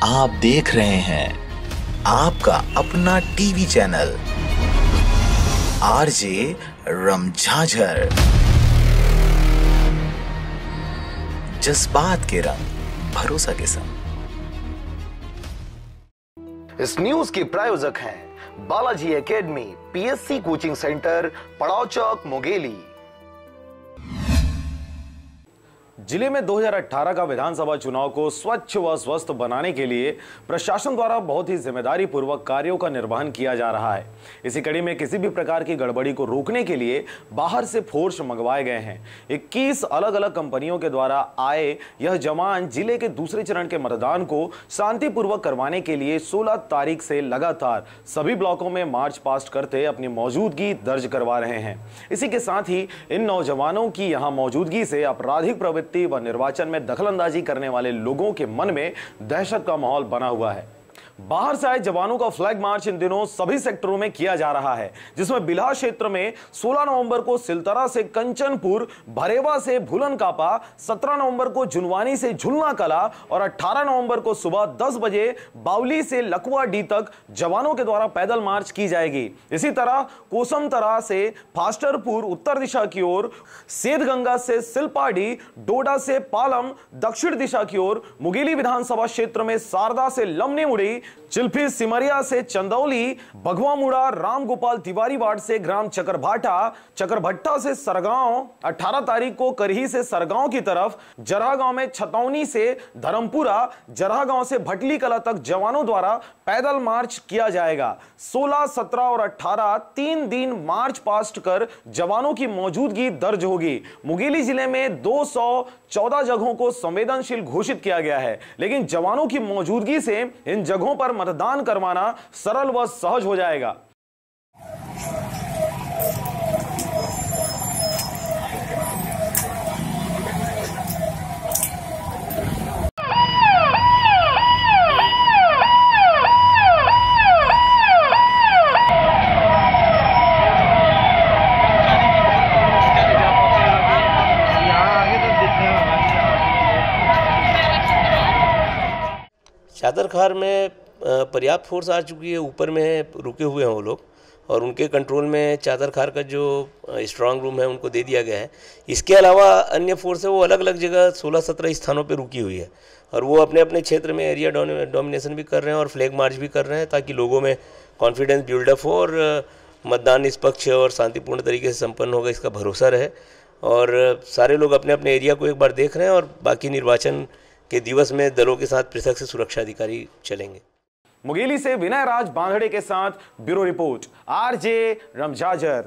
आप देख रहे हैं आपका अपना टीवी चैनल आरजे रमझाझर, जज्बात के रंग भरोसा के संग। इस न्यूज के प्रायोजक हैं Balaji academy, PSC coaching centre, पड़ाव चौक, मुंगेली। जिले में 2018 का विधानसभा चुनाव को स्वच्छ व स्वस्थ बनाने के लिए प्रशासन द्वारा बहुत ही जिम्मेदारी पूर्वक कार्यों का निर्वहन किया जा रहा है। इसी कड़ी में किसी भी प्रकार की गड़बड़ी को रोकने के लिए बाहर से फोर्स मंगवाए गए हैं। 21 अलग अलग कंपनियों के द्वारा आए यह जवान जिले के दूसरे चरण के मतदान को शांतिपूर्वक करवाने के लिए 16 तारीख से लगातार सभी ब्लॉकों में मार्च पास्ट करते अपनी मौजूदगी दर्ज करवा रहे हैं। इसी के साथ ही इन नौजवानों की यहां मौजूदगी से आपराधिक प्रवृत्ति व निर्वाचन में दखलंदाजी करने वाले लोगों के मन में दहशत का माहौल बना हुआ है। बाहर से आए जवानों का फ्लैग मार्च इन दिनों सभी सेक्टरों में किया जा रहा है, जिसमें बिल्हा क्षेत्र में 16 नवंबर को सिलतरा से कंचनपुर, भरेवा से भूलन कापा, 17 नवंबर को जुनवानी से झुलना कला और 18 नवंबर को सुबह 10 बजे बावली से लकुआ डी तक जवानों के द्वारा पैदल मार्च की जाएगी। इसी तरह कोसमतरा से फास्टरपुर उत्तर दिशा की ओर, सेठगंगा से सिलपाडी, डोडा से पालम दक्षिण दिशा की ओर, मुंगेली विधानसभा क्षेत्र में सारदा से लमनीमुड़ी, चिल्फी सिमरिया से चंदौली, बघवामुड़ा राम गोपाल तिवारी वार्ड से ग्राम चकरभाटा, चकरभट्टा से सरगांव, 18 तारीख को करही से सरगांव की तरफ, जरागांव में छतौनी से धर्मपुरा, जरागांव से भटली कला तक जवानों द्वारा पैदल मार्च किया जाएगा। 16, 17 और 18 3 दिन मार्च पास्ट कर जवानों की मौजूदगी दर्ज होगी। मुंगेली जिले में 214 जगहों को संवेदनशील घोषित किया गया है, लेकिन जवानों की मौजूदगी से इन जगहों पर मतदान करवाना सरल व सहज हो जाएगा। चादरखार में पर्याप्त फोर्स आ चुकी है, ऊपर में रुके हुए हैं वो लोग और उनके कंट्रोल में चादरखार का जो स्ट्रांग रूम है उनको दे दिया गया है। इसके अलावा अन्य फोर्स है वो अलग अलग जगह 16-17 स्थानों पे रुकी हुई है और वो अपने अपने क्षेत्र में एरिया डोमिनेशन भी कर रहे हैं और फ्लैग मार्च भी कर रहे हैं, ताकि लोगों में कॉन्फिडेंस बिल्डअप हो और मतदान निष्पक्ष और शांतिपूर्ण तरीके से संपन्न होगा इसका भरोसा रहे। और सारे लोग अपने अपने एरिया को एक बार देख रहे हैं और बाकी निर्वाचन के दिवस में दलों के साथ पृथक से सुरक्षा अधिकारी चलेंगे। मुंगेली से विनय राज बांधड़े के साथ ब्यूरो रिपोर्ट, आरजे रमझाझर।